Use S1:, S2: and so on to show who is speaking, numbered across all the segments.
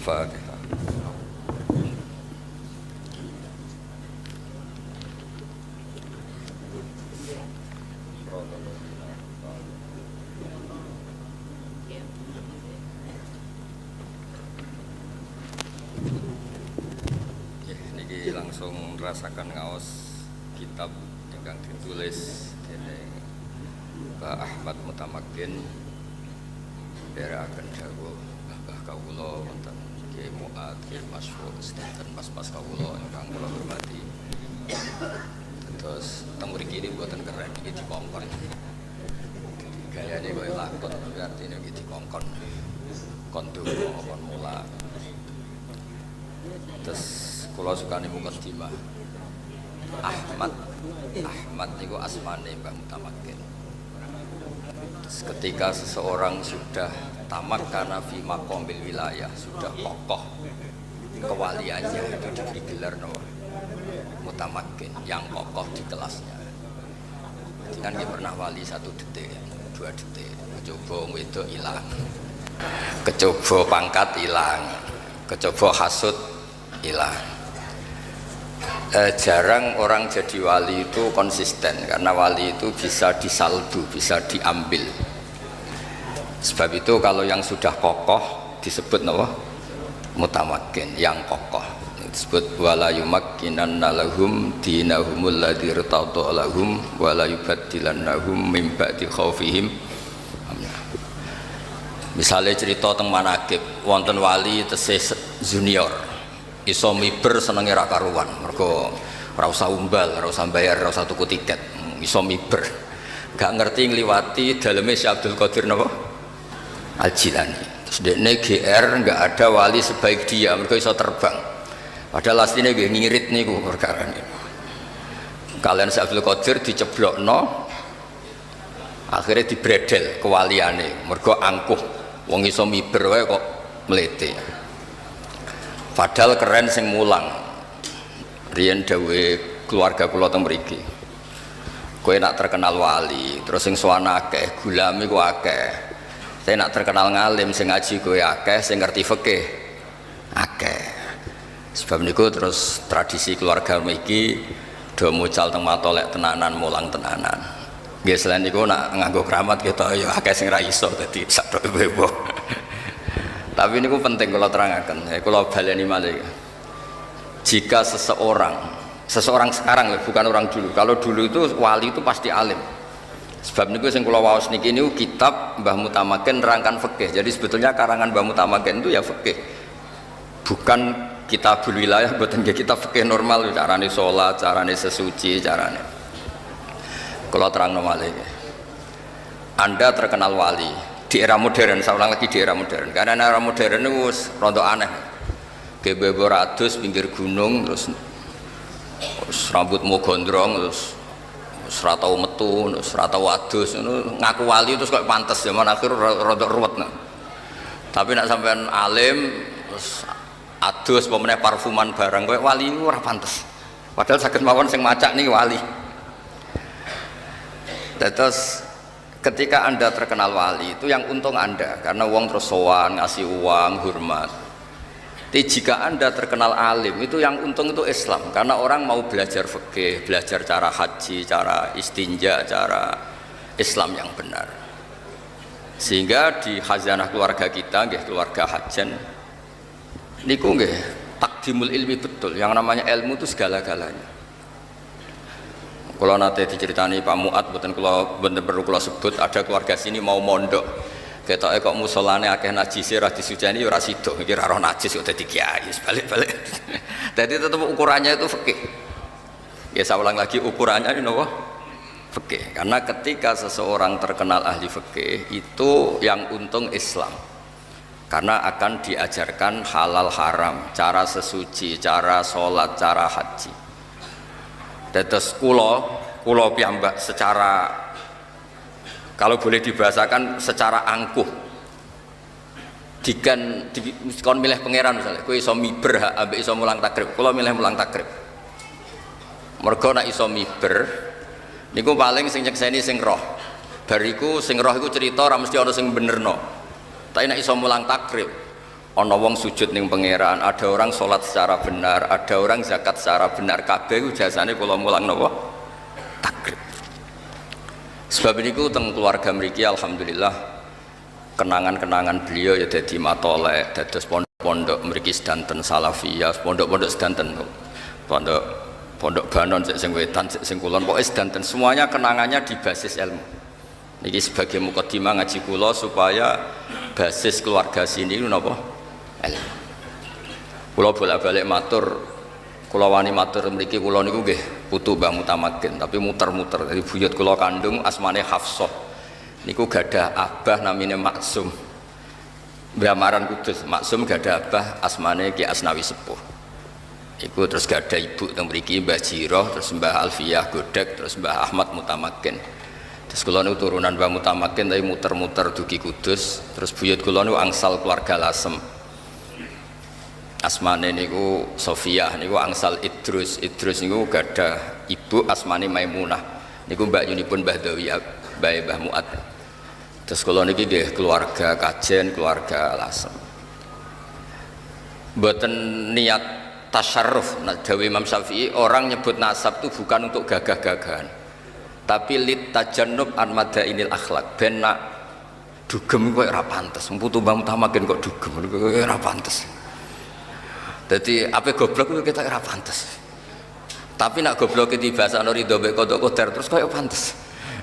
S1: Al-Fatihah. Niki langsung rasakan ngaos kitab yang ditulis dening Mbah Ahmad Mutamakin beraken dawuh Mbah kawula wonten Ki Muat Ki Masfur sedanten pas-pas kawula ingkang kula hormati. Terus teng mriki ini mboten keren iki dikongkon. Gayane koyo lakon tapi artine iki dikongkon. Kon donga kon mula. Terus kula sukane mukadimah. Ahmad niku asmane Mbah Mutamakin. Ketika seseorang sudah tamak karena fi maqamil wilayah, sudah kokoh kewaliannya, itu diberi gelar Mutamakin, yang kokoh di kelasnya. Jadi kan dia pernah wali 1 detik, 2 detik, kecoba wedok hilang, kecoba pangkat hilang, kecoba hasud hilang. Jarang orang jadi wali itu konsisten, karena wali itu bisa disalbu, bisa diambil. Sebab itu kalau yang sudah kokoh disebut apa? Mutamakin, yang kokoh. Disebut wala yumakkinanna lahum dinahumul ladzi irtadha lahum wala yubaddilannahum min ba'di khaufihim. Misalnya cerita teng manaqib wonten wali tesih junior iso miber senenge ra karuan, mergo ora usah umbal, ora usah bayar, ora usah tuku tiket, iso miber. Gak ngerti ngliwati daleme Syekh Abdul Qadir napa? Al-Jilani. Terus dekne GR enggak ada wali sebaik dia, mergo iso terbang. Padahal asline nggih ngirit niku perkara niku. Kalian Syekh Abdul Qadir diceblokno akhirnya dibredel kewaliane, mergo angkuh. Wong iso miber wae kok mlete. Padahal keren sing mulang. Riyen dawe keluarga kula teng mriki. Kowe nak terkenal wali, terus sing suwana akeh, gulami ku akeh. Saya nak terkenal ngalim, sing ngaji kowe akeh, sing ngerti fikih akeh. Sebab niku terus tradisi keluarga mriki do mucal teng matolek tenanan, mulang tenanan. Nggih selain niku nak nganggo keramat kita ya akeh sing ra iso dadi sak ibu. Tapi ini penting kalau terangkan, kalau baleni malih. Jika seseorang sekarang, bukan orang dulu. Kalau dulu itu wali itu pasti alim. Sebab niku sing kula waos niki niku kitab Mbah Mutamakin nerangkan fikih. Jadi sebetulnya karangan Mbah Mutamakin itu ya fikih. Bukan kitabul wilayah, mboten nggih kitab fikih normal, carane salat, carane sesuci, carane. Kula terangno malih. Anda terkenal wali di era modern, saya ulang lagi di era modern, karena era modern itu rontok aneh. Gebebo ratus pinggir gunung, terus rambutmu gondrong, terus ratau metu, terus ratau adus, ngaku wali terus kok pantas, zaman akhir rontok ruwet. Tapi nak sampean alim, terus adus, pemenang parfuman barang, kok wali itu ora pantas. Padahal sakit mawon sing macak nih wali. Terus ketika Anda terkenal wali itu yang untung Anda, karena uang terus sowan, ngasih uang, hormat. Tapi jika Anda terkenal alim itu yang untung itu Islam, karena orang mau belajar fikih, belajar cara haji, cara istinja, cara Islam yang benar. Sehingga di khazanah keluarga kita, nggih keluarga Hajan, niku nggih takdimul ilmi betul. Yang namanya ilmu itu segala-galanya. Kalau nanti diceritani Pak Muat, bener perlu kalau sebut ada keluarga sini mau mondok, ketoknya kok musolane akeh najis ora disujani ora sido, mikir ora najis kok dadi kiai, balik-balik. Jadi tetap ukurannya itu fikih. Ya saya ulang lagi, ukurannya ini apa? Fikih. Karena ketika seseorang terkenal ahli fikih itu yang untung Islam. Karena akan diajarkan halal haram, cara sesuci, cara sholat, cara haji. Dados kula piyambak secara, kalau boleh dibahasakan secara angkuh, kon milih pangeran misalnya, kowe iso miber ambek iso mulang takrib, kula milih mulang takrib. Mergo nek iso miber niku paling sing nyekseni sing roh. Bariku sing roh iku cerita ora mesti ana sing benerno. Tapi nek iso mulang takrib, ana wong sujud ning pangeran, ada orang sholat secara benar, ada orang zakat secara benar, kabeh ku jasane kula mulang napa takrib. Sebab niku teng keluarga mriki alhamdulillah kenangan-kenangan beliau ya dadi matolek, dados pondok mriki sedanten salafiyah, pondok-pondok sedanten, pondok Banon sing wetan sing kulon, pokoke sedanten semuanya kenangannya di basis ilmu. Niki sebagai mukadimah ngaji kula supaya basis keluarga sini napa ilmu. Kula bolak-balik matur, kula wani matur mriki kula niku nggih putu Mbah Mutamakin, tapi muter-muter. Dari buyut kula kandung asmane Hafsah. Niku gadah abah namine Maksum. Mbah Maran Kudus, Maksum gadah abah asmane Ki Asnawi Sepuh. Iku terus gadah ibu teng mriki Mbah Jiroh, terus Mbah Alfiyah Godek, terus Mbah Ahmad Mutamakin. Terus kula niku turunan Mbah Mutamakin tapi muter-muter dugi Kudus. Terus buyut kula niku angsal keluarga Lasem. Asmane niku Sofiyah, niku angsal Idrus. Idrus niku gadah ibu asmane Maimunah. Niku mbakyunipun Mbah Dawi, Mbah Muat. Terus kula niki nggih keluarga kajen, keluarga Lasem. Mboten niat tasyarruf. Nah, dawuh Imam Syafi'i, orang nyebut nasab itu bukan untuk gagah-gagahan, tapi lit tajannub an madainil akhlak. Ben nak dugem kok ora pantes. Mputu Mbah Mutamakin kok dugem kok ora pantes. Jadi apa goblok itu kita ora pantes. Tapi nak goblok itu bahasa Ridho mek kodok koder terus koyo pantes.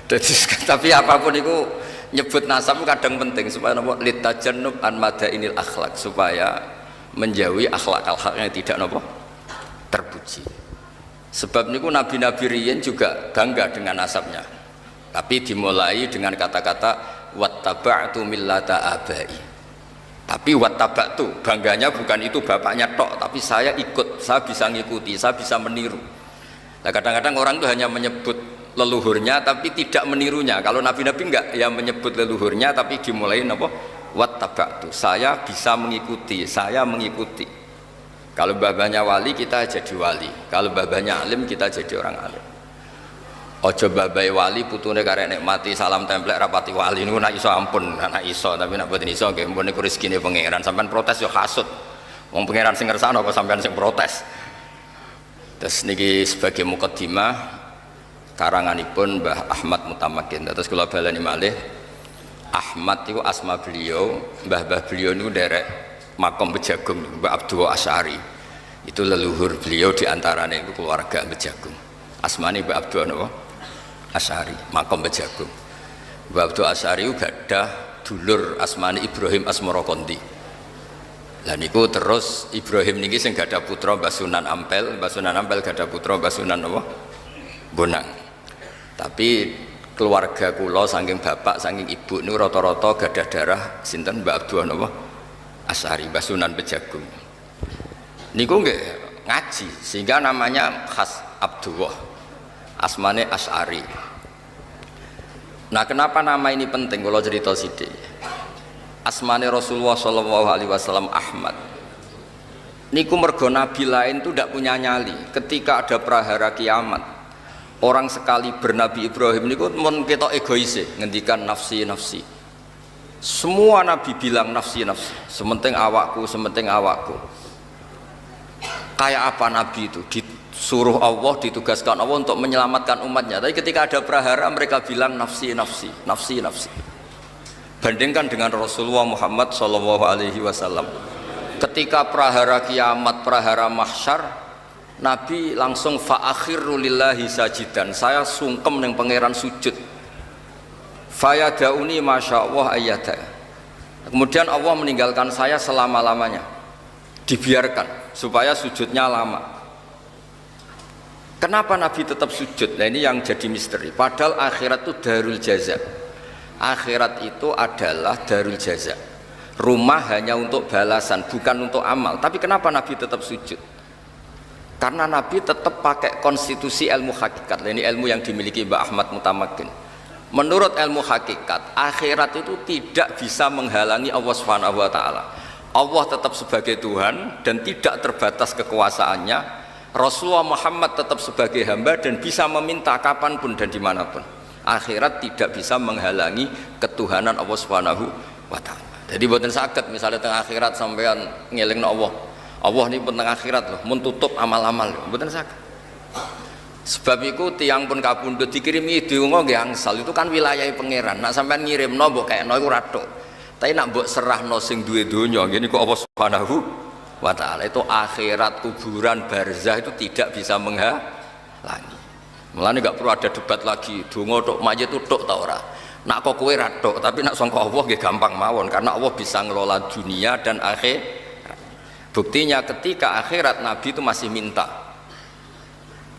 S1: Jadi tapi apapun itu nyebut nasab kadang penting supaya napa litajannub an madainil akhlak, supaya menjauhi akhlak-akhlak yang tidak napa terpuji. Sebab niku nabi-nabi riyen juga bangga dengan nasabnya. Tapi dimulai dengan kata-kata wattaba'tu millata abai. Tapi wattaba'tu, bangganya bukan itu bapaknya tok, tapi saya ikut, saya bisa ngikuti, saya bisa meniru. Nah, kadang-kadang orang itu hanya menyebut leluhurnya tapi tidak menirunya. Kalau nabi-nabi enggak, ya menyebut leluhurnya tapi dimulai apa? Wattaba'tu, saya bisa mengikuti, saya mengikuti. Kalau babanya wali kita jadi wali, kalau babanya alim kita jadi orang alim. Ojo babai wali putune karek nikmati salam templek rapati wali niku nak iso ampun, nak iso tapi nak boten iso nggih mpun niku rezekine pangeran. Sampeyan protes yo hasud. Wong pangeran sing ngersakno kok sampeyan sing protes. Terus niki sebagai mukadimah karanganipun Mbah Ahmad Mutamakin. Terus kula baleni malih Ahmad itu asma beliau, mbah-mbah beliau niku derek makom Bejagung, Mbah Abdul Asy'ari. Itu leluhur beliau diantaranya itu keluarga Bejagung. Asmane Mbah Abdul Asy'ari, makom Bejagung. Mbah Abdul Asy'ari gadah dulur asmane Ibrahim Asmorokondi. Lah niku terus Ibrahim niki sing gadah putra Mbah Sunan Ampel, Mbah Sunan Ampel gadah putra Mbah Sunan Bonang. Tapi keluarga kula saking bapak saking ibu niku rata-rata gadah darah sinten Mbah Abdul Asy'ari, Mbah Sunan Bejagung. Niku nggih ngaji sehingga namanya khas Abdullah, asmane Asy'ari. Nah, kenapa nama ini penting? Kalau cerita sithik. Asmane Rasulullah Shallallahu Alaihi Wasallam Ahmad. Niku mergo nabi lain itu tidak punya nyali. Ketika ada prahara kiamat, orang sekali bernabi Ibrahim niku mun ketok egoise, ngendikan nafsi nafsi. Semua nabi bilang nafsi nafsi. Sementing awakku, sementing awakku. Kayak apa nabi itu? Disuruh Allah, ditugaskan Allah untuk menyelamatkan umatnya. Tapi ketika ada prahara mereka bilang nafsi nafsi, nafsi nafsi. Bandingkan dengan Rasulullah Muhammad Shallallahu Alaihi Wasallam. Ketika prahara kiamat, prahara mahsyar, Nabi langsung fa'akhiru lillahi sajidan. Saya sungkem neng pangeran sujud. Fayadauni masya Allah ayyada. Kemudian Allah meninggalkan saya selama-lamanya. Dibiarkan supaya sujudnya lama. Kenapa Nabi tetap sujud? Nah, ini yang jadi misteri. Padahal akhirat itu darul jaza. Akhirat itu adalah darul jaza. Rumah hanya untuk balasan, bukan untuk amal. Tapi kenapa Nabi tetap sujud? Karena Nabi tetap pakai konstitusi ilmu hakikat. Nah, ini ilmu yang dimiliki Mbah Ahmad Mutamakin. Menurut ilmu hakikat, akhirat itu tidak bisa menghalangi Allah Subhanahu wa taala. Allah tetap sebagai Tuhan dan tidak terbatas kekuasaannya. Rasulullah Muhammad tetap sebagai hamba dan bisa meminta kapanpun dan dimanapun. Akhirat tidak bisa menghalangi ketuhanan Allah Subhanahu wa ta'ala. Jadi buatan sakit misalnya tengah akhirat sampean ngeling Allah. Allah ini tengah akhirat loh, mun tutup amal-amal buatan sakit. Sebab itu tiang pun kapundhut dikirimi donga nggih angsal itu kan wilayah pangeran. Nak sampean ngirimno mbok kayakno iku ra tok. Tapi nak mbok serahno sing duwe donya ngene kok Allah Subhanahu wa taala itu akhirat kuburan barzah itu tidak bisa menghalangi. Mulane enggak perlu ada debat lagi donga tok mayit itu tok ta ora. Nak kok kowe ra tok tapi nak sangka Allah nggih gampang mawon karena Allah bisa ngelola dunia dan akhirat. Buktinya ketika akhirat Nabi itu masih minta.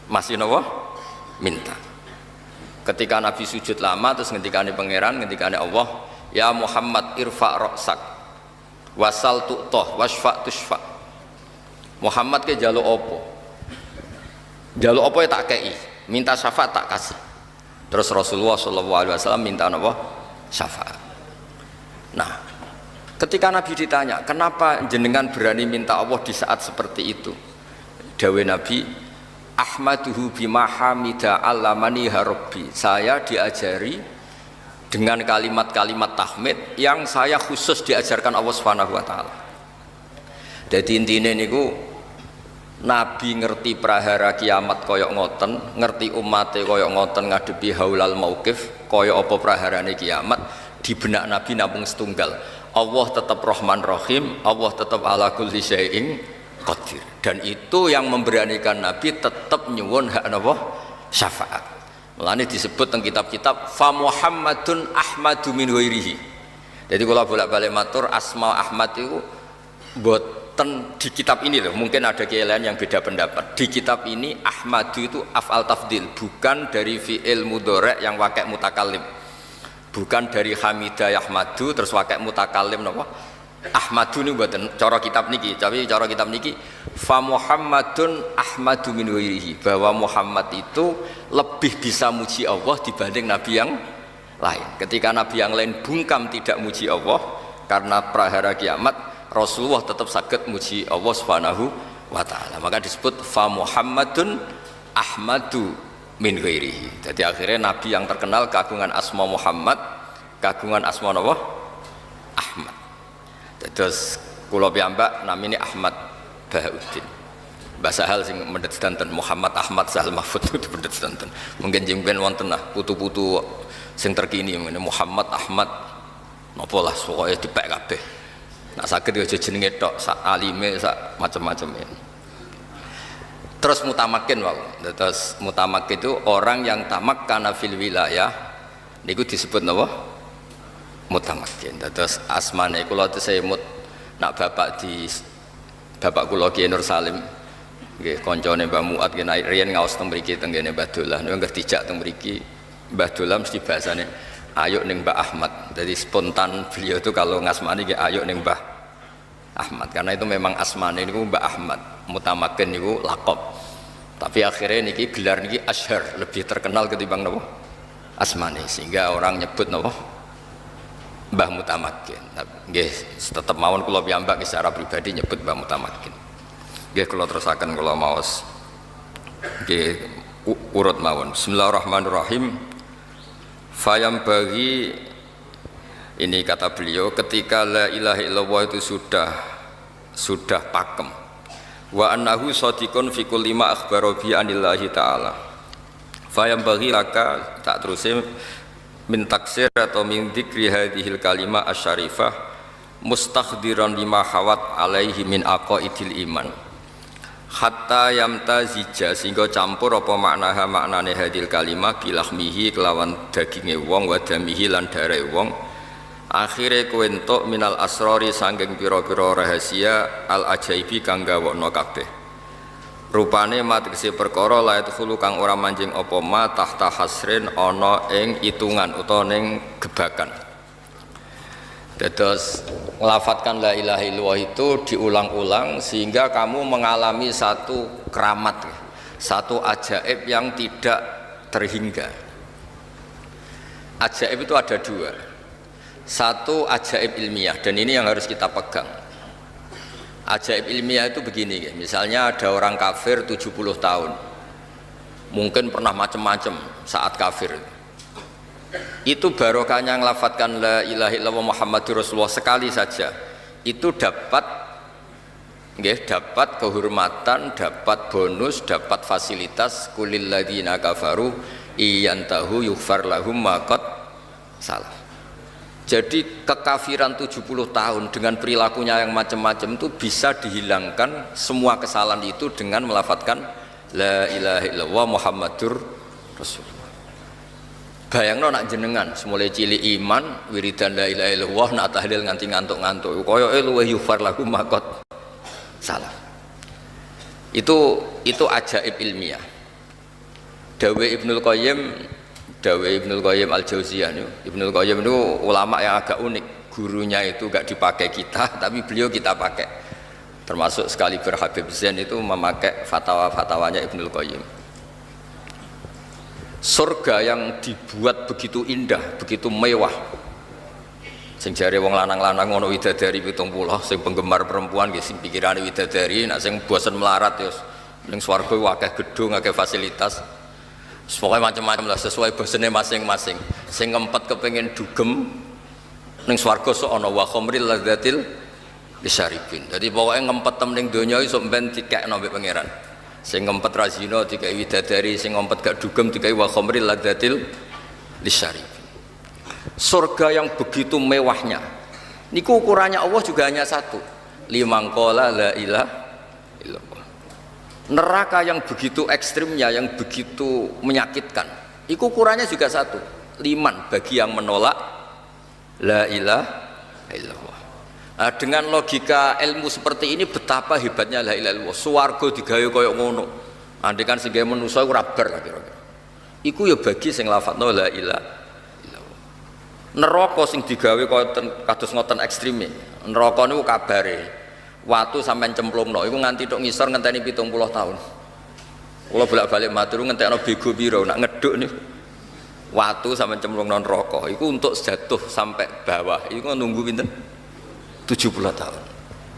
S1: Masih nopo minta. Ketika Nabi sujud lama terus ngendikane pangeran, ngendikane Allah, ya Muhammad irfa ra'sak wasal tu'tah wasfa tushfa. Muhammad ke jaluk apa? Jaluk apa ya tak kei, minta syafaat tak kasih. Terus Rasulullah SAW minta apa? Syafaat. Nah, ketika Nabi ditanya, kenapa jenengan berani minta Allah di saat seperti itu? Dawe Nabi, Ahmaduhu bimahamida allamani harabbi. Saya diajari dengan kalimat-kalimat tahmid yang saya khusus diajarkan Allah Subhanahu wa taala. Jadi intine niku Nabi ngerti prahara kiamat koyok ngoten, ngerti umate koyok ngoten ngadepi haulal mauqif koyok apa praharane kiamat. Di benak Nabi namung setunggal. Allah tetap Rahman Rahim, Allah tetap ala kulli syai'in qadir. Dan itu yang memberanikan Nabi tetap nyuwun hak napa syafaat. Mulane disebut teng kitab-kitab fa Muhammadun Ahmadu min ghairihi. Jadi kalau bolak-balik matur asma Ahmad itu boten di kitab ini loh. Mungkin ada kiai lain yang beda pendapat. Di kitab ini Ahmadu itu af'al tafdil, bukan dari fi'il mudhari' yang wakai mutakallim. Bukan dari hamidah yahmadu terus wakai mutakallim napa? Ahmadu ini buatan cara kitab niki, tapi cara kitab niki fa Muhammadun Ahmadu min ghairihi, bahwa Muhammad itu lebih bisa muji Allah dibanding nabi yang lain. Ketika nabi yang lain bungkam tidak muji Allah karena prahara kiamat, Rasulullah tetap saged muji Allah Subhanahu wa taala. Maka disebut fa Muhammadun Ahmadu min ghairihi. Jadi akhirnya nabi yang terkenal kagungan asma Muhammad, kagungan asma apa? Ahmad. Terus kula piyambak namine Ahmad Bahauddin. Mbah Sahal sing mendhet sedanten Muhammad Ahmad Sahal Mahfud itu mendhet sedanten. Mungkin jengben wonten lah putu-putu sing terkini ngene Muhammad Ahmad napa lah pokoke dipek kabeh. Nak saged aja jenenge tok sak alime sak macam-macam ya. Terus mutamakin wae. Terus mutamakin itu orang yang tamakkana fil wilayah niku disebut napa? Mutamakin. Terus asmane kula tesemut nak bapak kula Ki Nur Salim nggih kancane Mbah Muat nggih naik riyen ngaos teng mriki teng ngene Mbah Dolah niku nggih dijak teng mriki Mbah Dolah mesti bahasane ayo ning Mbah Ahmad. Jadi spontan beliau itu kalau ngasmani nggih ayo ning Mbah Ahmad karena itu memang asmane niku Mbah Ahmad. Mutamakin niku laqab. Tapi akhirnya niki gelar niki asyhar, lebih terkenal ketimbang napa asmane sehingga orang nyebut napa Mbah Mutamakin. Nggih tetep mawon kula piyambak secara pribadi nyebut Mbah Mutamakin. Nggih kula terusaken kula maos. Nggih urut mawon. Bismillahirrahmanirrahim. Fayam bagi ini kata beliau ketika la ilaha illallah itu sudah pakem. Wa annahu shadiqun fi kulli ma akhbara bi anillahi ta'ala. Fayam bagi laka tak terusin min taksir atau min dzikri hadhil kalimah asyarifah mustakhdiran lima hawat alaihi min aqaidil iman hatta yamtazija sehingga campur apa maknane hadhil kalimah bilahmihi kelawan daginge wong wa damihi lan darahe wong akhire kowe entuk minal asrori saking pira-pira rahasia al ajaibi kang gawokno kabeh. Rupane mategese perkara la khulu kang ora manjing apa ma tahta hasrin ana ing itungan utawa ning gebakan. Dados nglafatkan la ilaha illallah itu diulang-ulang sehingga kamu mengalami satu keramat, satu ajaib yang tidak terhingga. Ajaib itu ada dua. Satu ajaib ilmiah dan ini yang harus kita pegang. Ajaib ilmiah itu begini, misalnya ada orang kafir 70 tahun mungkin pernah macam-macam saat kafir itu barokahnya ngelafatkan la ilaha illallah Muhammadur Rasulullah sekali saja itu dapat kehormatan, dapat bonus, dapat fasilitas kulil ladzina kafaru iyantahu yughfar lahum ma qad salah. Jadi kekafiran 70 tahun dengan perilakunya yang macam-macam itu bisa dihilangkan semua kesalahan itu dengan melafatkan la ilaha illallah Muhammadur Rasulullah. Bayangno nak jenengan semulai cilik iman wiridan la ilaha illallah nak tahlil nganti ngantuk-ngantuk koyoke luwih yughfar lahum ma qad salah. Itu ajaib ilmiah. Dawe Ibnul Qayyim Al-Jauziyah itu. Ibnul Qayyim itu ulama yang agak unik. Gurunya itu gak dipakai kita, tapi beliau kita pakai. Termasuk sekaliber Habib Zain itu memakai fatwa-fatwanya Ibnul Qayyim. Surga yang dibuat begitu indah, begitu mewah. Sing jare wong lanang-lanang ngono widadari 70, sing penggemar perempuan nggih sing pikirane widadari, nek sing bosen melarat ya ning swarga akeh gedung, akeh fasilitas. Pokoknya macam-macam lah sesuai bosennya masing-masing. Sing ngempet kepengin dugem ning swarga sok ana wa khamril ladzatil lisyaribin. Jadi pokoknya ngempet tem ning donya iso ben dikekno mbek pangeran. Sing ngempet ra zina dikai widadari, sing ngempet gak dugem dikai wa khamril ladzatil lisyaribin. Surga yang begitu mewahnya niku ukurannya Allah juga hanya satu, liman qala la ilaha illallah. Neraka yang begitu ekstrimnya, yang begitu menyakitkan, itu ukurannya juga satu, liman, bagi yang menolak la ilaha illallah. Nah, dengan logika ilmu seperti ini betapa hebatnya la ilaha illallah. Swarga digawe koyo ngono, andai kan sing gawe manusa ora bar kira-kira. Iku ya bagi sing lafadzno la ilaha illallah. Neraka sing digawe koyo kados ngoten ekstreme. Neraka niku kabare watu sampean cemplungno iku nganti tok ngisor ngenteni 70 tahun. Kula bolak-balik matur ngentekno bego piro nak ngeduk niku. Watu sampean cemplungno neraka iku untuk jatuh sampai bawah iku nunggu pinten? 70 tahun.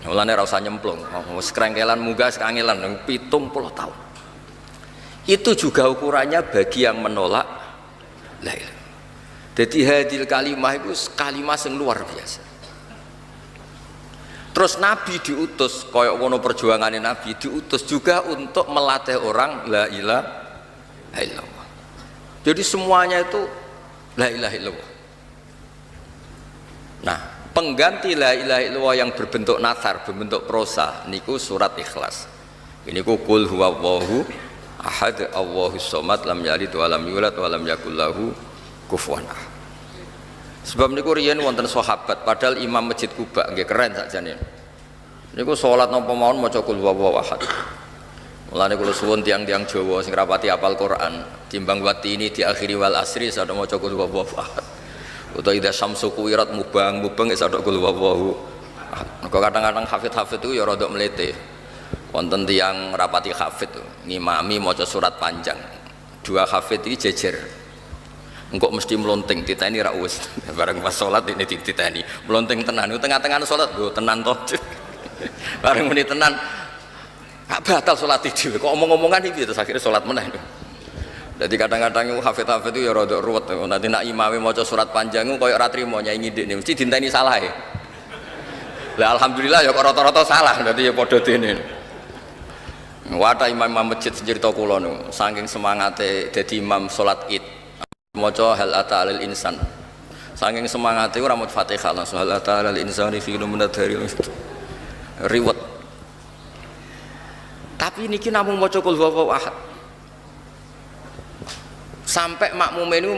S1: Mulane ora usah nyemplung. Wis krengkelan munggah sekangelan 70 tahun. Itu juga ukurannya bagi yang menolak la ilaha. Jadi hadil kalimah itu kalimah yang luar biasa. Terus Nabi diutus, koyok wono perjuangannya Nabi diutus juga untuk melatih orang la ilaha illallah. Jadi semuanya itu la ilaha illallah. Nah, pengganti la ilaha illallah yang berbentuk nathar, berbentuk prosa, niku surat Ikhlas. Ini ku qul huwallahu ahad Allahus samad lam yalid wa lam yulad wa lam yakul lahu kufuwan ahad. Sebab niku riyen wonten sahabat padahal imam Masjid Kuba nggih keren sakjane. Niku salat napa mawon maca qul huwallahu ahad. Mulane kula suwun tiang-tiang Jawa sing rapati hafal Quran, timbang wati ini diakhiri wal asri sadha maca qul huwallahu ahad. Utawa idza syamsu kuwirat mubang sadha qul huwallahu ahad. Maka kadang-kadang hafid-hafid itu ya rada mlete. Wonten tiang rapati hafid ngimami maca surat panjang. Dua hafid iki jejer. Engkau mesti melonting titeni ra wis bareng pas salat ini titeni melonting tenan tengah-tengah salat lho tenan toh bareng muni tenan gak batal salat dhewe kok omong-omongan iki terus akhirnya salat meneh. Jadi kadang-kadang hafid-hafid itu ya rada ruwet nanti nak imame maca surat panjang koyo ora trimo nyai ngidikne mesti dinteni salah ya. Lah alhamdulillah ya kok rata-rata salah dadi ya padha dene. Wadah imam masjid cerita kula niku saking semangate dadi imam salat Id maca hal ata alil insan saking semangat itu ramut Fatihah langsung hal ata alil insani fi lumnadari riwet. Tapi niki namung maca qul huwallahu ahad sampai makmume niku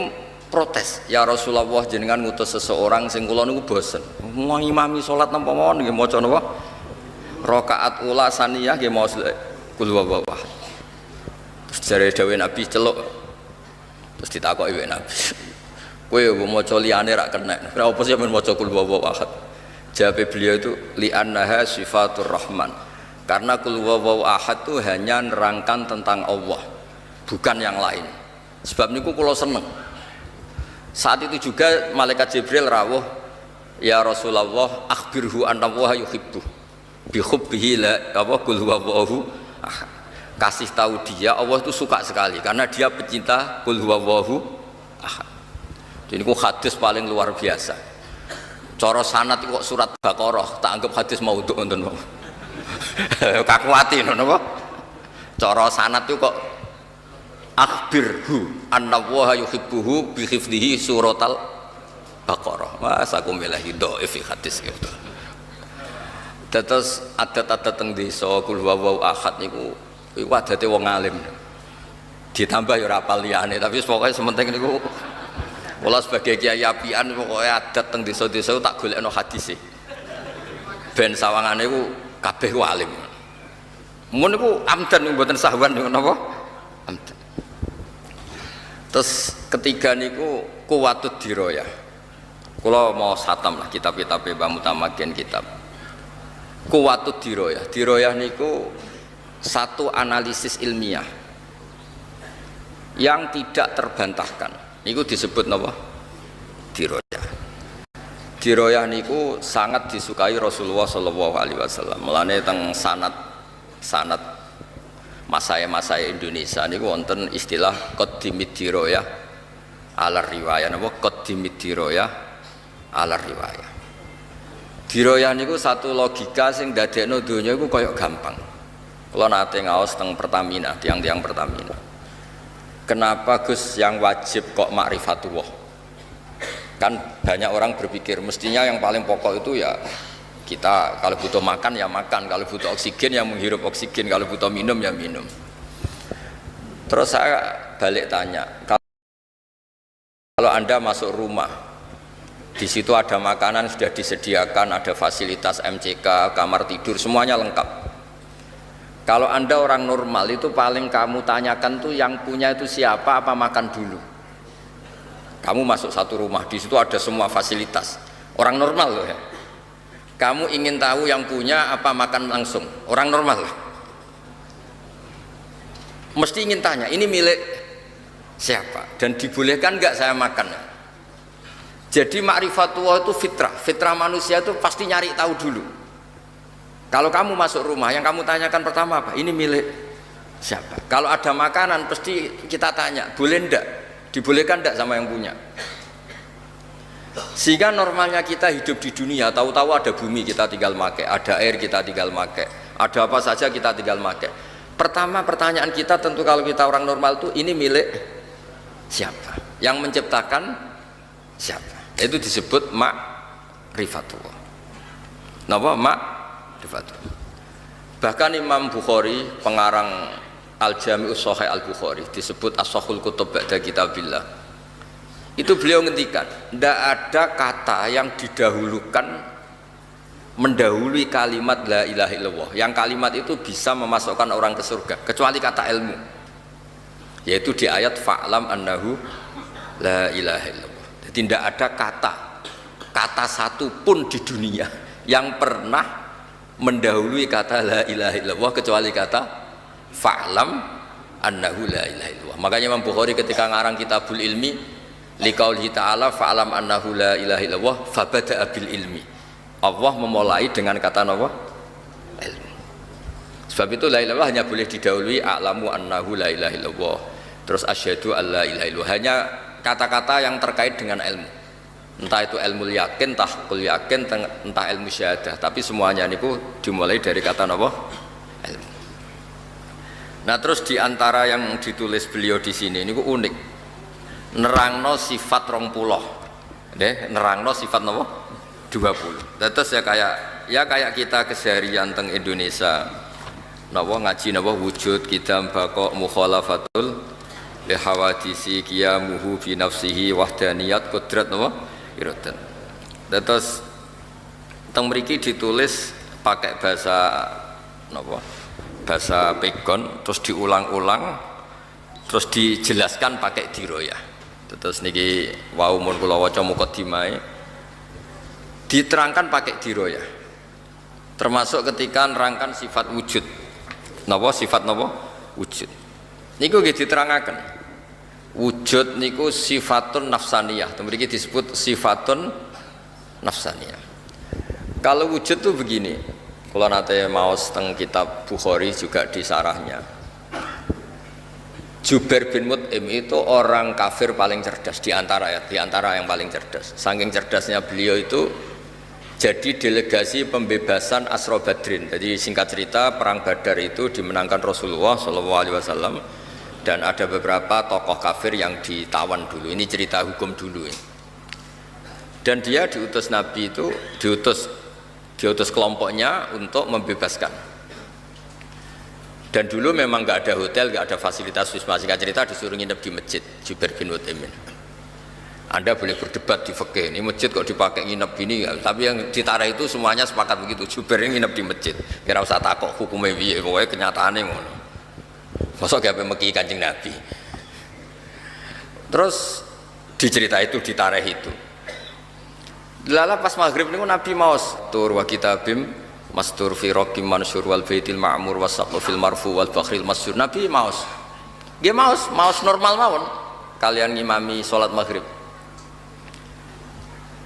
S1: protes, ya Rasulullah jenengan ngutus seseorang sing kula niku bosen mau ngimami salat napa mawon nggih maca napa rakaat ula saniyah nggih maca qul huwallahu ahad. Terus jare dawuh Nabi celuk. Terus ditakoki ibu Nabi, kowe mau maca liyane ra kena. Ora apa sih men maca qul huwallahu ahad. Jawab beliau itu li'annaha sifatur rahman. Karena qul huwallahu ahad itu hanya nerangkan tentang Allah, bukan yang lain. Sebab niku kula seneng. Saat itu juga malaikat Jibril rawuh, ya Rasulullah akhbirhu anna Allah yuhibbu bi hubbihi la apa qul huwallahu ahad. Kasih tahu dia Allah itu suka sekali karena dia pecinta qul huwallahu ahad. Jadi ku hadis paling luar biasa. Cara sanad kok surat Baqarah tak anggap hadis maudhu ngoten wae. Kakuati ngono apa? Cara sanad itu kok akhbirhu anna wa yuhibbuhu bi hifdhihi suratal Baqarah. Masa aku melahi dhaif hadis gitu. Terus adat-adat teng desa kul huwallahu ahad niku adate wong alim. Ditambah ya ora apal liyane, tapi pokoknya sementing niku kula sebagai kiai apian pokoknya adat teng desa-desa tak golekno hadis e. Ben sawangane iku kabeh ku alim. Mun niku amdan mboten sahwan niku napa? Amdan. Terus ketiga niku kuwatud dirayah. Kula mau satam lah kitab-kitab Mbah Mutamakin kitab. Kuwatud dirayah. Dirayah niku satu analisis ilmiah yang tidak terbantahkan. Niku disebut napa? Dirayah. Dirayah niku sangat disukai Rasulullah sallallahu alaihi wasallam. Mulane teng sanad masaya Indonesia niku wonten istilah qaddimid dirayah ala riwayah. Napa qaddimid dirayah ala riwayah. Dirayah niku satu logika sing dadekno donya iku kaya gampang. Kula nate ngaos teng Pertamina, tiang-tiang Pertamina. Kenapa Gus yang wajib kok ma'rifatullah? Kan banyak orang berpikir mestinya yang paling pokok itu ya kita kalau butuh makan ya makan, kalau butuh oksigen ya menghirup oksigen, kalau butuh minum ya minum. Terus saya balik tanya, kalau Anda masuk rumah, di situ ada makanan sudah disediakan, ada fasilitas MCK, kamar tidur, semuanya lengkap. Kalau Anda orang normal itu paling kamu tanyakan tuh yang punya itu siapa, apa makan dulu. Kamu masuk satu rumah, di situ ada semua fasilitas. Orang normal loh ya. Kamu ingin tahu yang punya apa makan langsung. Orang normal loh. Mesti ingin tanya, ini milik siapa? Dan dibolehkan nggak saya makan? Jadi ma'rifatullah itu fitrah. Fitrah manusia itu pasti nyari tahu dulu. Kalau kamu masuk rumah, yang kamu tanyakan pertama apa? Ini milik siapa? Kalau ada makanan, pasti kita tanya, boleh ndak? Dibolehkan ndak sama yang punya? Sehingga normalnya kita hidup di dunia, tahu-tahu ada bumi kita tinggal make, ada air kita tinggal make, ada apa saja kita tinggal make. Pertama pertanyaan kita tentu kalau kita orang normal itu, ini milik siapa? Yang menciptakan siapa? Itu disebut ma'rifatullah. Napa ma'rifatullah? Bahkan Imam Bukhari, pengarang Al-Jami'us Shahih Al-Bukhari, disebut As-Shahhul Kutub Ba'da Kitabillah. Itu beliau ngendikan, tidak ada kata yang didahulukan mendahului kalimat la ilaha illallah. Yang kalimat itu bisa memasukkan orang ke surga, kecuali kata ilmu. Yaitu di ayat fa'lam annahu la ilaha illallah. Jadi tidak ada kata satu pun di dunia yang pernah mendahului kata la ilaha illallah kecuali kata fa'lam annahu la ilaha illallah. Makanya Imam Bukhari ketika ngarang Kitabul Ilmi liqaulihi ta'ala fa'lam annahu la ilaha illallah fabada'a bil ilmi. Allah memulai dengan kata apa? Ilmu. Sebab itu la ilaha illallah hanya boleh didahului a'lamu annahu la ilaha illallah. Terus asyhadu alla ilaha illallah. Hanya kata-kata yang terkait dengan ilmu. Entah itu ilmu yakin, tahqul yakin, entah ilmu syahadah, tapi semuanya niku dimulai dari kata apa? Ilmu. Nah, terus diantara yang ditulis beliau di sini niku unik. Nerangno sifat 20. Nerangno sifat napa? 20. Terus ya kayak kita keseharian teng Indonesia. Napa ngaji napa wujud kidam baqo mukhalafatul li hawadisi qiyamuhu fi nafsihi wahdaniyat qudrat napa? Irodan. Terus teng mriki ditulis pakai bahasa napa? Bahasa pegon, terus diulang-ulang, terus dijelaskan pakai dirayah. Terus niki wau mun kula waca mukadimah diterangkan pakai dirayah. Termasuk ketika nerangkan sifat wujud. Napa sifat napa? Wujud. Niku nggih diterangaken. Wujud niku sifatun nafsaniyah. Mriki disebut sifatun nafsaniyah. Kalau wujud tuh begini. Kalau nate maos teng kitab Bukhari juga di sarahnya. Jubair bin Mut'im itu orang kafir paling cerdas di antara yang paling cerdas. Saking cerdasnya beliau itu jadi delegasi pembebasan Asra Badrin. Jadi singkat cerita perang Badar itu dimenangkan Rasulullah SAW dan ada beberapa tokoh kafir yang ditawan dulu. Ini cerita hukum dulu ya. Dan dia diutus Nabi itu diutus kelompoknya untuk membebaskan. Dan dulu memang nggak ada hotel, nggak ada fasilitas wisma. Singkat cerita disuruh nginep di masjid Jubair bin Mut'im. Anda boleh berdebat di fikih, ini masjid kok dipakai nginep gini, tapi yang ditara itu semuanya sepakat begitu. Jubair nginep di masjid. Kira usah takok hukumnya piye, pokoknya kenyataannya ngono. Masa gak meki Kanjeng Nabi. Terus dicerita itu ditara itu. Lala pas maghrib niku Nabi maos tur wa kitabim mastur fi raqim mansur wal baitil ma'mur wasaqu fil marfu wal bakhril masyur. Nabi maos. Nggih maos normal mawon kalian ngimami salat maghrib.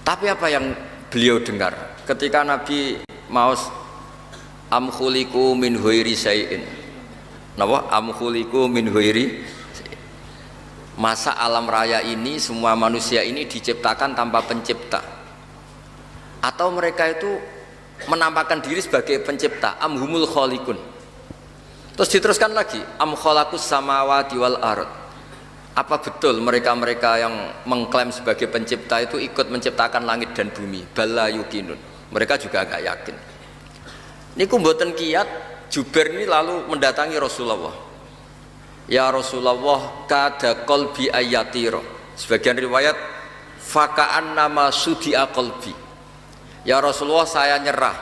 S1: Tapi apa yang beliau dengar ketika Nabi maos am khuliqu min ghairi syai'in. Napa? Am khuliqu min ghairi. Masa alam raya ini semua manusia ini diciptakan tanpa pencipta. Atau mereka itu menampakkan diri sebagai pencipta, amhumul khaliqun. Terus diteruskan lagi, am khalaqus samawati wal ard. Apa betul mereka-mereka yang mengklaim sebagai pencipta itu ikut menciptakan langit dan bumi? Bala yuqinun. Mereka juga agak yakin. Niku mboten kiyat, Jubair ini lalu mendatangi Rasulullah. Ya Rasulullah, kada qalbi ayatiro. Sebagian riwayat faka'an nama sudi'a qalbi. Ya Rasulullah, saya nyerah.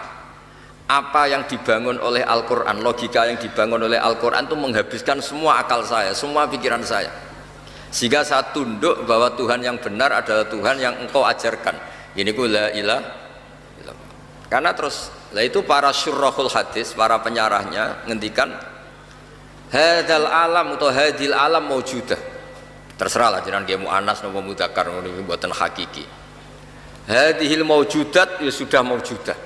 S1: Apa yang dibangun oleh Al-Quran, logika yang dibangun oleh Al-Quran itu menghabiskan semua akal saya, semua pikiran saya. Sehingga saya tunduk bahwa Tuhan yang benar adalah Tuhan yang engkau ajarkan. Ini ku la ilaha illallah. Karena terus, lah itu para syurrahul hadis, para penyarahnya ngendikan hadal alam atau hadil alam maujudah. Terserahlah jenengan dia mu'anas nopo mudzakkar niku mboten hakiki. Hadhil maujudat ya sudah maujudah.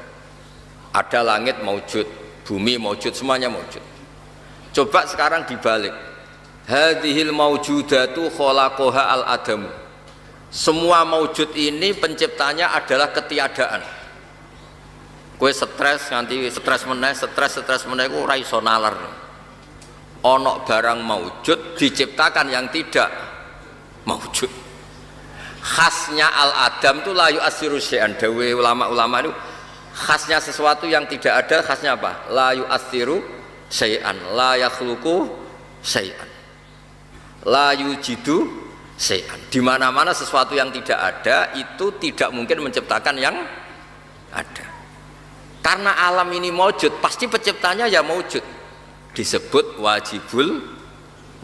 S1: Ada langit maujud, bumi maujud, semuanya maujud. Coba sekarang dibalik. Hadhil maujudatu khalaqaha al adam. Semua maujud ini penciptanya adalah ketiadaan. Kowe stres nganti stres meneh ku ora iso nalar. Ana barang maujud diciptakan yang tidak maujud. Khasnya al-adam itu layu asiru syai'an. Dawe ulama-ulama itu khasnya sesuatu yang tidak ada, khasnya apa? Layu asiru syai'an, la yakhluqu syai'an, la yujidu syai'an. Di mana-mana sesuatu yang tidak ada itu tidak mungkin menciptakan yang ada. Karena alam ini maujud, pasti penciptanya ya maujud. Disebut wajibul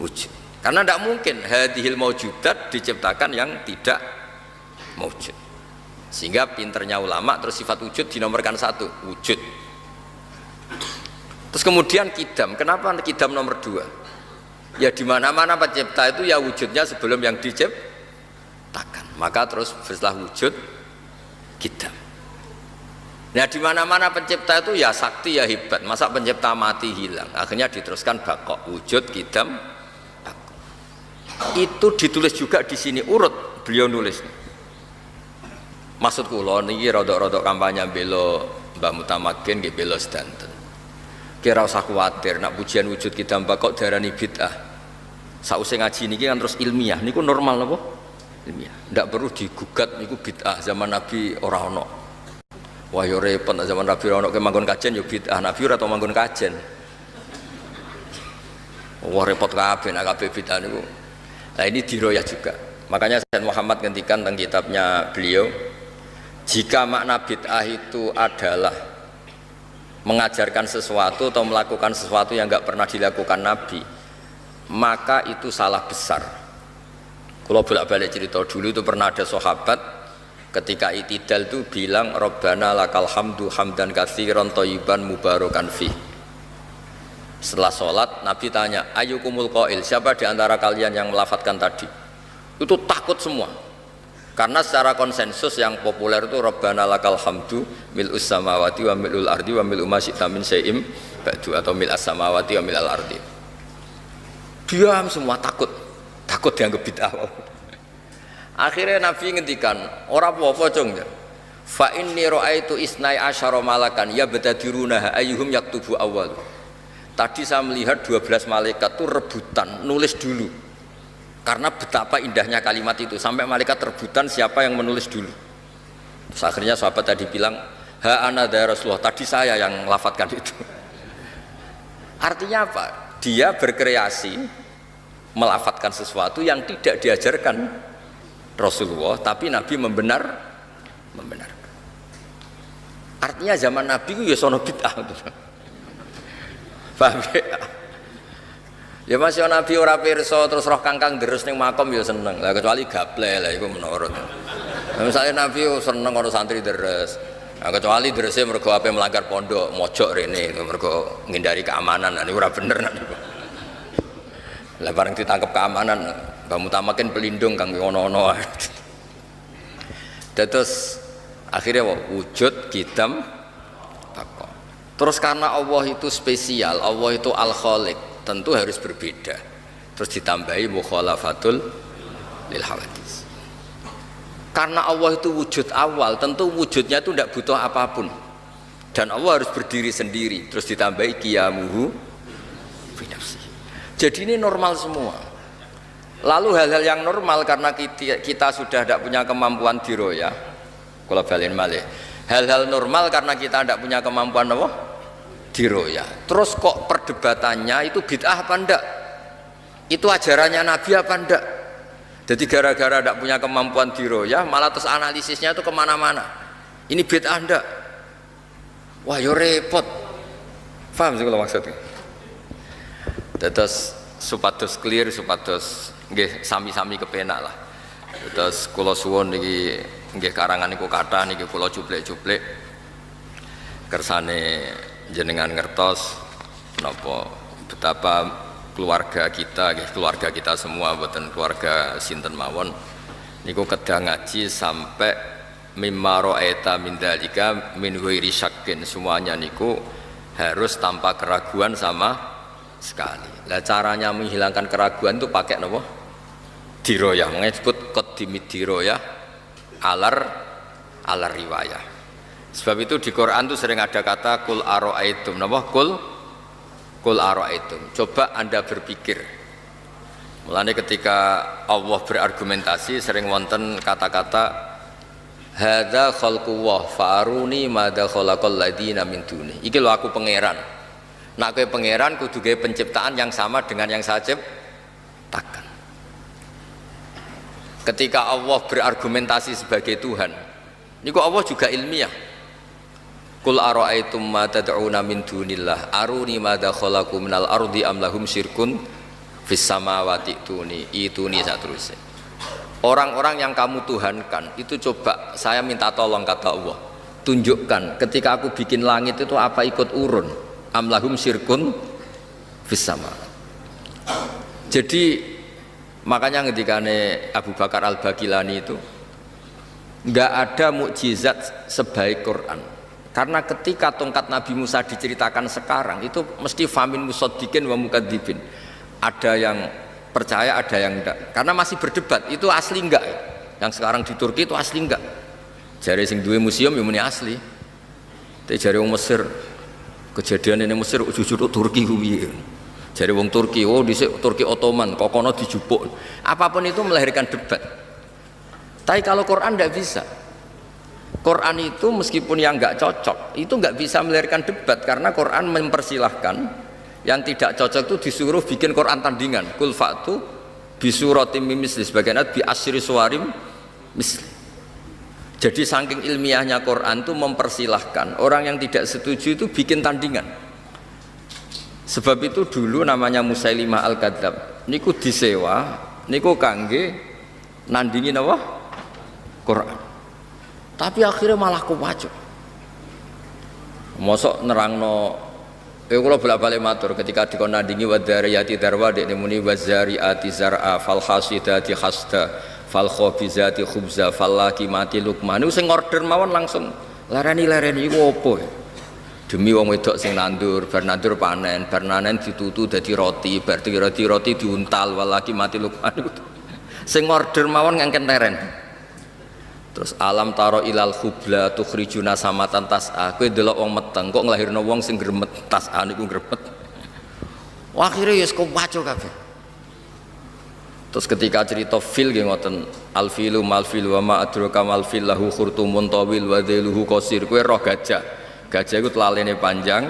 S1: wujud. Karena tidak mungkin hadhil maujudat diciptakan yang tidak maujud. Sehingga pinternya ulama terus sifat wujud dinomorkan satu, wujud. Terus kemudian kidam. Kenapa kidam nomor dua? Ya di mana-mana pencipta itu ya wujudnya sebelum yang diciptakan. Maka terus setelah wujud kidam. Nah di mana-mana pencipta itu ya sakti ya hebat. Masa pencipta mati hilang? Akhirnya diteruskan bakok, wujud kidam. Itu ditulis juga di sini urut beliau nulis. Maksud kula niki rodok-rodok kampanye bela Mbah Mutamakin nggih bela sedanten. Kira usah kuwatir nak pujian wujud kita mbak kok darani bid'ah. Sausé ngaji niki kan terus ilmiah niku normal napa? Ilmiah. Ndak perlu digugat niku bid'ah zaman Nabi ora ono. Wah yo repot zaman Nabi ora ono ke manggon kajen yo bid'ah. Nabi ora tau manggon kajen. Wah repot kabeh nak kabeh bid'ah niku. Nah ini diroyah juga. Makanya Sayyid Muhammad ngendikan tentang kitabnya beliau, jika makna bid'ah itu adalah mengajarkan sesuatu atau melakukan sesuatu yang enggak pernah dilakukan Nabi, maka itu salah besar. Kalau bolak-balik cerita dulu itu pernah ada sahabat ketika itidal itu bilang Rabbana lakal hamdu hamdan katsiran thayyiban mubarakan fi. Setelah sholat Nabi tanya ayyukumul qail, siapa diantara kalian yang melafadzkan tadi? Itu takut semua karena secara konsensus yang populer itu Rabbana lakal hamdu mil'us samawati wa mil'ul ardi wa mil'u ma syi'ta min syai'im ba'du atau mil'as samawati wa mil'al ardi. Diam semua, takut dianggap bid'ah. Akhirnya Nabi ngendikan, ora apa-apa cung. Fa inni ra'aitu isnai asyara malakan yabtadiruna ayyuhum yaktubu awal. Tadi saya melihat 12 malaikat itu rebutan nulis dulu. Karena betapa indahnya kalimat itu, sampai malaikat rebutan siapa yang menulis dulu. Terus akhirnya sahabat tadi bilang, "Ha ana ya Rasulullah, tadi saya yang lafadzkan itu." Artinya apa? Dia berkreasi melafatkan sesuatu yang tidak diajarkan Rasulullah, tapi Nabi membenarkan. Artinya zaman Nabi itu ya sono bid'ah. Paham ya? Ya masih Nabi ora pirsa terus roh kangkang terus ning makom ya seneng. Lah kecuali gaple lah iku menurut. Misalnya Nabi seneng karo santri deres. Nah, kecuali derese mergo ape melanggar pondok, mojok rene mergo ngindari keamanan. Nah niku ora bener nah niku. Lah bareng ditangkap keamanan, Mbah Mutamakin pelindung kang ono-ono. Terus akhirnya wujud kitam takwa. Terus karena Allah itu spesial, Allah itu Al-Khaliq, tentu harus berbeda. Terus ditambahi mukhalafatul lil hawadis. Karena Allah itu wujud awal, tentu wujudnya itu tidak butuh apapun. Dan Allah harus berdiri sendiri. Terus ditambahi qiyamuhu fi nafsi. Jadi ini normal semua. Lalu hal-hal yang normal karena kita sudah tidak punya kemampuan diroya. Kalau balen malih. Hal-hal normal karena kita tidak punya kemampuan apa? Diroya. Terus kok perdebatannya itu bid'ah apa enggak? Itu ajarannya Nabi apa enggak? Jadi gara-gara tidak punya kemampuan diroya, malah terus analisisnya itu kemana-mana. Ini bid'ah enggak? Wah, yo repot. Paham sih kalau maksudnya? Terus supados clear, supados nggih sami-sami kepenak lah. Terus kula suwun niki nggih karangan niku kathah niki kula cuplek-cuplek kersane jenengan ngertos napa betapa keluarga kita nggih keluarga kita semua boten keluarga sinten mawon niku kedah ngaji sampai mimma ra'aita min dzalika min ghairi syakkin, semuanya niku harus tanpa keraguan sama sekali. Lah caranya menghilangkan keraguan itu pakai napa? Diroyah, makanya disebut qaddimid diroyah alar riwayah. Sebab itu di Quran itu sering ada kata kul ara'aitum, napa? Kul ara'aitum. Coba Anda berpikir. Mulane ketika Allah berargumentasi sering wonten kata-kata hadza khalqullah fa'aruni madza khalaqal ladina min duni. Iki lho aku pangeran. Nak kowe pangeran kudu gawe penciptaan yang sama dengan yang saya ciptakan. Ketika Allah berargumentasi sebagai Tuhan, niku Allah juga ilmiah. Qul ara'aitum ma tad'una min dunillah aruni madza khalaqu minal ardi am lahum syirkun fis samawati ituni saterusé. Orang-orang yang kamu tuhankan itu coba saya minta tolong kata Allah. Tunjukkan ketika aku bikin langit itu apa ikut urun? Amlahum syirkun fissama. Jadi makanya ketikane Abu Bakar Al-Baqilani itu enggak ada mukjizat sebaik Quran. Karena ketika tongkat Nabi Musa diceritakan sekarang itu mesti famin musaddiqin wa mukadzibin. Ada yang percaya, ada yang enggak. Karena masih berdebat, itu asli enggak ya? Yang sekarang di Turki itu asli enggak? Jare sing duwe museum ya muni asli. Tapi jare wong Mesir kejadian ini Mesir jujur Turki piye. Jare wong Turki, oh dhisik Turki Ottoman, kok kono dijupuk. Apapun itu melahirkan debat. Tapi kalau Quran tidak bisa. Quran itu meskipun yang enggak cocok, itu enggak bisa melahirkan debat karena Quran mempersilahkan yang tidak cocok itu disuruh bikin Quran tandingan. Kul fa'tu bisuratim misli sebagian bi asyri suwarim misli. Jadi saking ilmiahnya Quran itu mempersilahkan orang yang tidak setuju itu bikin tandingan. Sebab itu dulu namanya Musailimah Al-Kadzab. Niku disewa, niku kangge nandingin apa? Quran. Tapi akhirnya malah kuwajib. Mosok nerangno kula bolak-balik matur ketika dikon nandingi wadariyati darwa dekne muni wazariati zar'a fal hasidati hasda fal khabizati khubza fal laqimati luqman. Niku sing order mawon langsung lareni-lareni iku opo. Demi wong wedok sing nandur, bar nandur panen ditutu dadi roti, bar roti diuntal walaki mati Luqman. Sing order mawon ngangken teren. Terus alam taro ilal khubla tukhrijuna samatan tas'a. Kowe delok wong meteng kok nglahirno wong sing gremet tas'a niku gremet. Wah akhire ya kok waco kabeh. Terus ketika cerita fil nggih ngoten alfilu malfil wa ma adraka malfil lahu khurtumun tawil wa dhailuhu qasir. Kowe roh gajah. Gajah itu telalene panjang,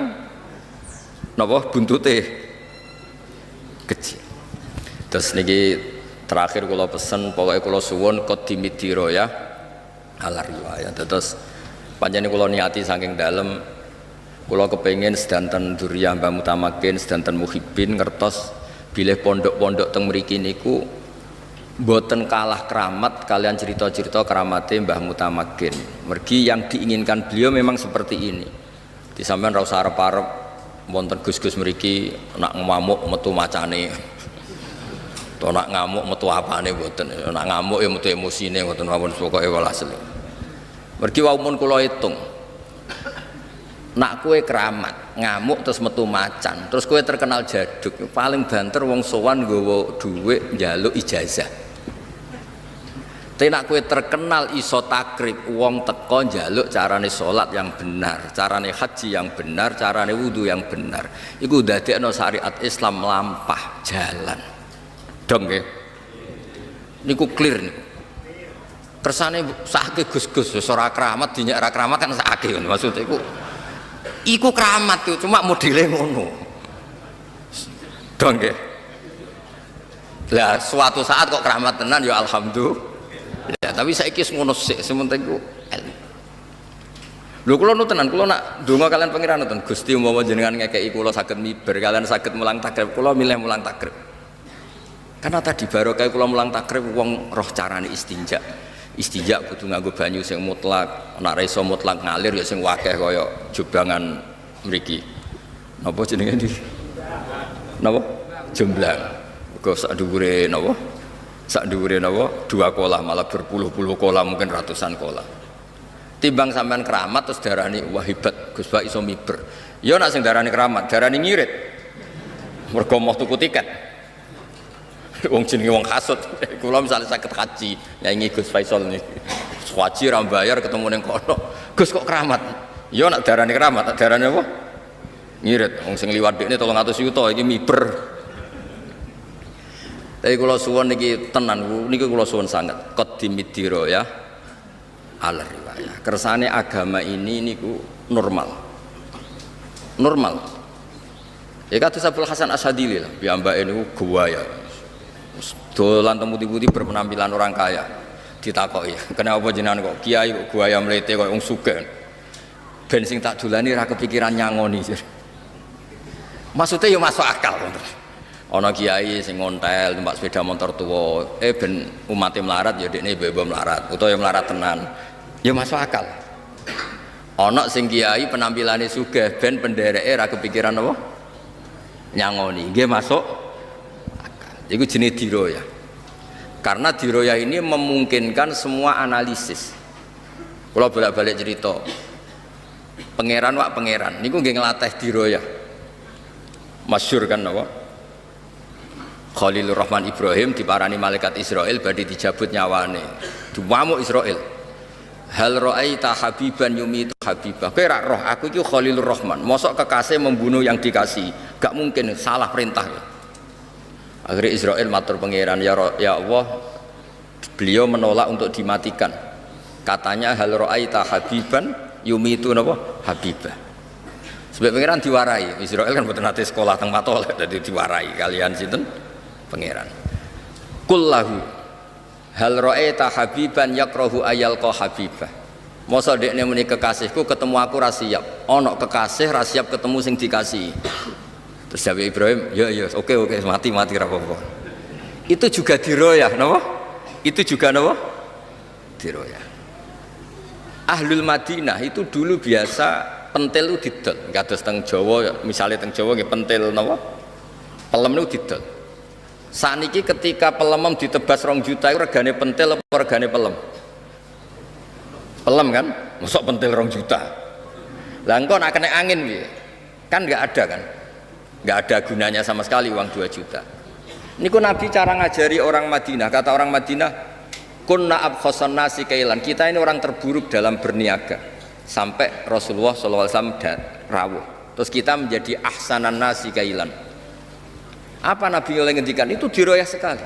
S1: napa buntute kecil. Terus niki terakhir kula pesen, pokoknya kula suwun qadimidiro ya ala riwayat. Terus panjenengan kula niati saking dalem, kula kepengin sedanten dzurriyah Mbah Mutamakin, sedanten muhibbin ngertos bilih pondok-pondok teng mriki niku mboten kalah keramat kalian cerita-cerita keramate Mbah Mutamakin. Mergi yang diinginkan beliau memang seperti ini. Di sampean ra usah arep-arep wonten gus-gus mriki nak ngamuk metu macane. To nak ngamuk metu apane mboten. Nak ngamuk ya metu emosine mboten mawon pokoke walhasil. Mergi waumun kula hitung. Nak kue keramat, ngamuk terus metu macan, terus kue terkenal jaduk, paling banter wong sowan nggawa dhuwit njaluk ijazah. Tapi nak kue terkenal iso takrib, wong teko njaluk carane salat yang benar, carane haji yang benar, carane wudu yang benar. Iku dadekno syariat Islam melampah jalan. Dong nggih. Niku clear niku. Kersane sakake Gus-gus ora keramat dinyak ora keramat kan sakake maksudnya iku keramat tuh, cuma modelnya ngono. Dong nggih. Lah suatu saat kok keramat tenan ya alhamdulillah. Tapi saiki ngono sik sementing ku. Lho kula nu tenan, kula nak donga kalian pangeran nonton Gusti umpama jenengan ngekeki kula saged miber, kalian saged mulang takrib, kula milih mulang takrib. Karena tadi barokah kula mulang takrib wong roh carane istinja. Istinja kudu nganggo banyu sing mutlak, nek ra iso mutlak ngalir ya sing wakeh kaya joblangan mriki. Napa jenenge iki? Napa? Jomblang. Kok sak dhuwure napa? Sak dhuwure napa? 2 kolah malah berpuluh-puluh kolah mungkin ratusan kolah. Timbang sampean keramat terus darani wah hebat Gus Bak iso miber. Ya nek sing darani keramat, darani ngirit. Mergo mau tuku tiket. Wong jenenge wong hasud. Kula misalnya saged haji, nyanyi Gus Faisal niki. Haji ra bayar ketemu ning kono. Gus kok keramat? Ya nek darane keramat, tak darane apa? Ngirit. Wong sing liwat dekne 300 juta iki miber. Tapi kula suwun niki tenan niki kula suwun sanget. Qadimidiro ya. Al riwayah. Kersane agama ini niku normal. Normal. Ya kados Abdul Hasan Asyadili lah, piyambake niku guwaya. Dolan temu putih berpenampilan orang kaya. Ditakoki, kenapa jenengan kok kiai kok guaya mlete kok wong sugih? Ben sing tak dolani ra kepikiran nyangoni. Maksudnya ya masuk akal. Ana kiai sing ngontel numpak sepeda motor tua, ben umate melarat ya dekne bebo melarat, utawa ya melarat tenan. Ya masuk akal. Ana sing kiai penampilane sugih ben pendereke ra kepikiran apa? Nyangoni. Nggih masuk itu jenis diroya. Karena diroya ini memungkinkan semua analisis. Kalau bolak-balik cerita pangeran wak pangeran niku nggih nglatih diroya. Masyhur kan napa? Khalilur Rahman Ibrahim diparani malaikat Israel badhe dijabut nyawane. Duwamuk Israel. Hal ra'aita habiban yumitu habibah. Kowe ra roh aku iki Khalilur Rahman. Mosok kekasih membunuh yang dikasih. Gak mungkin, salah perintah. Akhirnya Israel matur pangeran, ya Allah, beliau menolak untuk dimatikan. Katanya hal ra'aita habiban yumitu napa? Habibah. Sebab pangeran diwarai. Israel kan mboten nate sekolah teng Patolek dadi diwarai kalian sinten? Pangeran. Kullahu hal ra'aita habiban yakrahu ayalqa habibah. Mosok dekne muni kekasihku ketemu aku ra siap. Ana kekasih ra siap ketemu sing dikasih. Terus jawab Ibrahim, ya oke mati ra apa-apa. Itu juga diroyah, napa? Itu juga napa? Diroyah. Ahlul Madinah itu dulu biasa pentil itu didol. Kados teng Jawa, misalnya teng Jawa nggih pentil napa? Pelem niku didol. Saniki ketika pelemem ditebas 2 juta itu regane pentil apa regane pelem? Pelem kan? Mosok pentil 2 juta. Lah engko nak kena angin piye? Kan nggak ada kan? Nggak ada gunanya sama sekali uang 2 juta. Niku Nabi cara ngajari orang Madinah. Kata orang Madinah, kunna abkhasan nasi kailan. Kita ini orang terburuk dalam berniaga. Sampai Rasulullah SAW rawuh. Terus kita menjadi ahsanan nasi kailan. Apa Nabi oleh ngendikan? Itu diroyah sekali.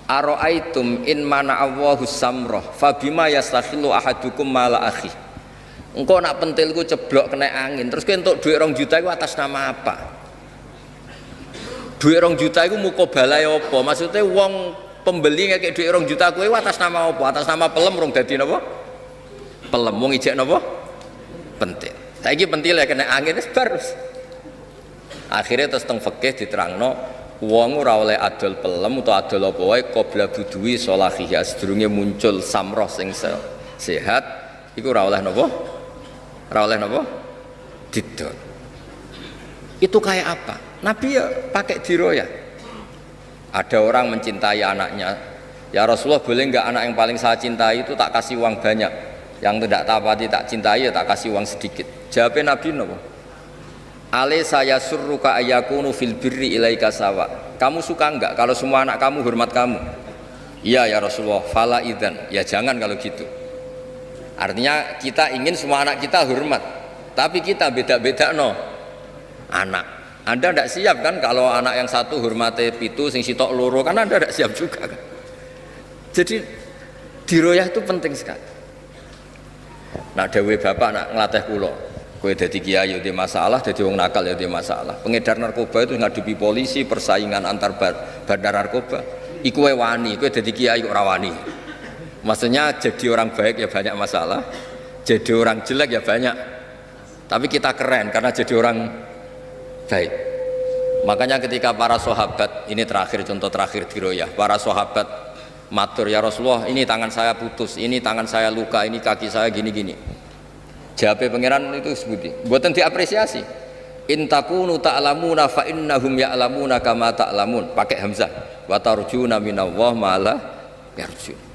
S1: Aro'aitum in mana Allahu samroh fabima yastakhilu ahadukum mala akhi. Engkau nak pentilku ceblok kena angin terus kowe entuk duit 2 juta itu atas nama apa? Duit 2 juta itu mukobalai apa? Maksudnya wong pembeli ngekek duit 2 juta kowe atas nama apa? Atas nama pelem rong dadi napa? Pelem wong ijek napa? Pentil. Saiki pentil ya kena angin wis bar. Akhirnya terus teng fikih diterangno wong ora oleh adol pelem utawa adol apa wae qabla budui solahiya sedurunge muncul samroh sing sehat iku ora oleh napa? Ora oleh napa? Didol. Itu kayak apa? Nabi ya pakai diroyah. Ada orang mencintai anaknya. Ya Rasulullah, boleh enggak anak yang paling saya cintai itu tak kasih uang banyak? Yang tidak tapati tak cintai ya tak kasih uang sedikit. Jawabnya Nabi napa? Ale saya surruka ayakunu fil birri ilaika sawa. Kamu suka enggak kalau semua anak kamu hormat kamu? Iya ya Rasulullah. Fala idzan. Ya jangan kalau gitu. Artinya kita ingin semua anak kita hormat, tapi kita beda-beda no anak. Anda tidak siap kan kalau anak yang satu hormati pitu, sing sitok loro, kan Anda tidak siap juga kan. Jadi diroyah itu penting sekali. Nak dewe bapak nak ngelatih kulo. Kowe dadi kiai yo masalah, dadi wong nakal yo masalah. Pengedar narkoba itu ngadepi polisi, persaingan antar bandar narkoba. Iku wae wani, kowe dadi kiai kok ora wani. Maksudnya jadi orang baik ya banyak masalah, jadi orang jelek ya banyak. Tapi kita keren karena jadi orang baik. Makanya ketika para sahabat, ini terakhir contoh terakhir diroyah, para sahabat matur ya Rasulullah, ini tangan saya putus, ini tangan saya luka, ini kaki saya gini-gini. Jawab pangeran itu sebuti, buatan diapresiasi. In takunu ta'lamuna fa innahum ya'lamuna kama ta'lamun. Pakai hamzah. Wa tarjuna minallah ma la yarjun.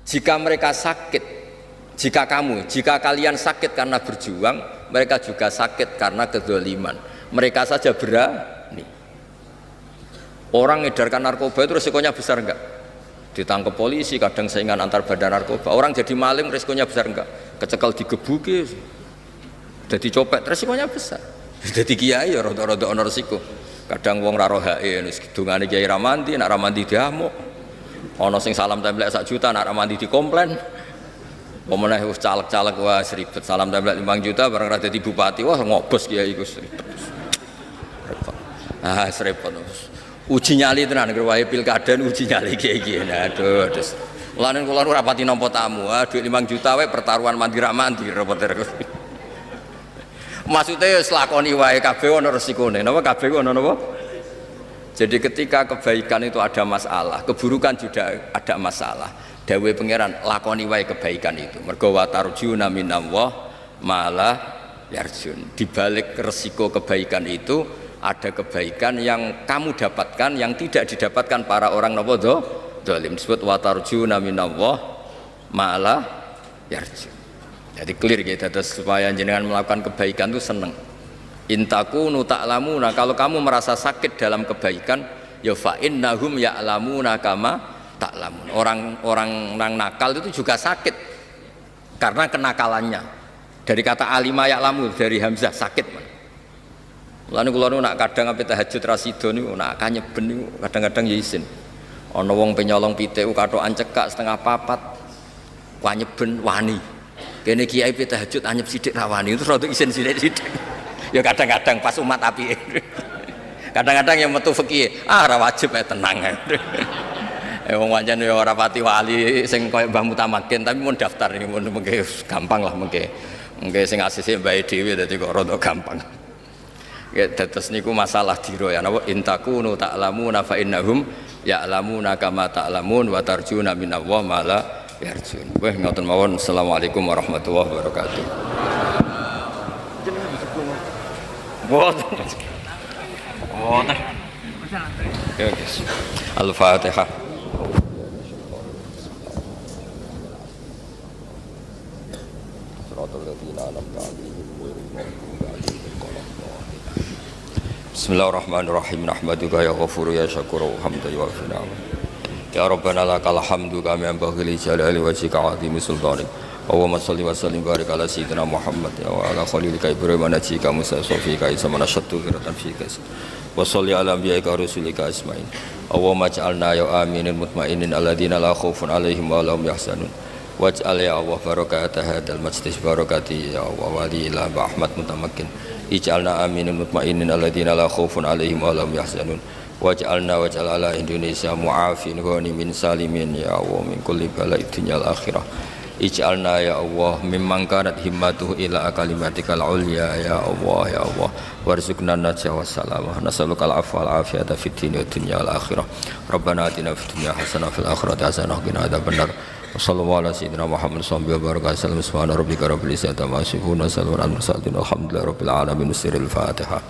S1: Jika mereka sakit, jika kalian sakit karena berjuang, mereka juga sakit karena kezaliman. Mereka saja berani. Orang edarkan narkoba itu resikonya besar enggak? Ditangkap polisi, kadang saingan antar bandar narkoba. Orang jadi maling resikonya besar enggak? Kecekel digebuki, jadi copet resikonya besar. Jadi kiai ya rada-rada ono resiko. Kadang wong ra rohae wis dungane kiai Ramandi, nak Ramandi diamuk. Ono sing salam templek 1 juta, nak Ramandi dikomplain. Pemenang wis caleg-caleg wah ribet, salam templek 5 juta bareng ra dadi bupati, wah ngobos kiai iku ribet. Repot. Ah, repot. Uji nyali tenan nek wae pilkada uji nyali kiai-kiai. Aduh, terus. Mulane kula ora pati nampa tamu, duit 5 juta wae pertaruhan mandi-mandi repot terus. Maksudnya selakoni wae kabeh ono resikone. Napa kabeh ono napa? Jadi ketika kebaikan itu ada masalah, keburukan juga ada masalah. Dawe pangeran lakoni wae kebaikan itu. Mergo wa tarjuna minallah malah yarjun. Di balik resiko kebaikan itu ada kebaikan yang kamu dapatkan yang tidak didapatkan para orang napa zalim. Disebut wa tarjuna minallah malah yarjun. Jadi clear gitu, terus supaya jenengan melakukan kebaikan itu seneng. Intakunu ta'lamuna, kalau kamu merasa sakit dalam kebaikan, ya fa innahum ya'lamuna kama ta'lamun. Orang nakal itu juga sakit karena kenakalannya. Dari kata alima ya'lamu, dari hamzah sakit. Mulane kula nak kadang ape tahajud ra sida niku nak kanyeben niku kadang-kadang ya isin. Ana wong penyolong pitik katokan cekak setengah 4. Kanyeben wani. Kene kiai pe tahajud anyep sithik rawani terus rada isin sithik-sithik. Ya kadang-kadang pas umat api. Kadang-kadang yang metu fikih, ora wajib tenang. Wong pancen ya ora pati wali sing koyo Mbah Mutamakin tapi mun daftar iki mun mengke gampang lah mengke. Mengke sing asise mbae dhewe dadi kok rada gampang. Ya dados niku masalah diroya napa intakunu ta'lamuna fa innahum ya'lamuna kama ta'lamun wa tarjuna minallah ma la yarjun. Wah ngoten mawon. Assalamualaikum warahmatullahi wabarakatuh. Boten. Ya guys. Al-Fatihah. siratal ladzina an'amta 'alaihim ghairil maghdubi 'alaihim waladdallin. Bismillahirrahmanirrahim. Nahmaduka ya ghafuru ya syakuru hamda wa fina. Ya Rabbana lakal hamdu kama yanbaghi li jalali wajhika 'azimi sultanik. Allahumma shalli wa sallim barik ala sayyidina Muhammad wa ala khalilika Ibrahim najika Musa sofika ismana syattu hiratan fika. Wa shalli ala anbiya'ika rusulika asma'in. Allahumma ij'alna ya aminin mutmainin alladzina la khaufun 'alaihim wa lahum yahzanun. Waj'al ya Allah barakata hadzal majlis barakati ya Allah wali ila Ahmad mutamakkin. Ij'alna aminin mutmainin alladzina la khaufun 'alaihim wa lahum yahzanun. Waj'alna waj'al ala Indonesia mu'afin ghanimin salimin ya Allah min kulli bala'i dunyal akhirah. Ij'alna ya Allah mimman kanat himmatuhu ila kalimatikal ulya ya Allah warzuqna najwa wassalamah nas'aluka al-'afwa wal 'afiyata fid dini wad dunya wal akhirah. Rabbana atina fid dunya hasanah fil akhirati hasanah wa qina adzabannar. Wassallallahu ala sayyidina Muhammad sallallahu alaihi wasallam. Subhana rabbika rabbil izzati amma yasifun wa salamun alal mursalin walhamdulillahi rabbil alamin. Sirrul Fatihah.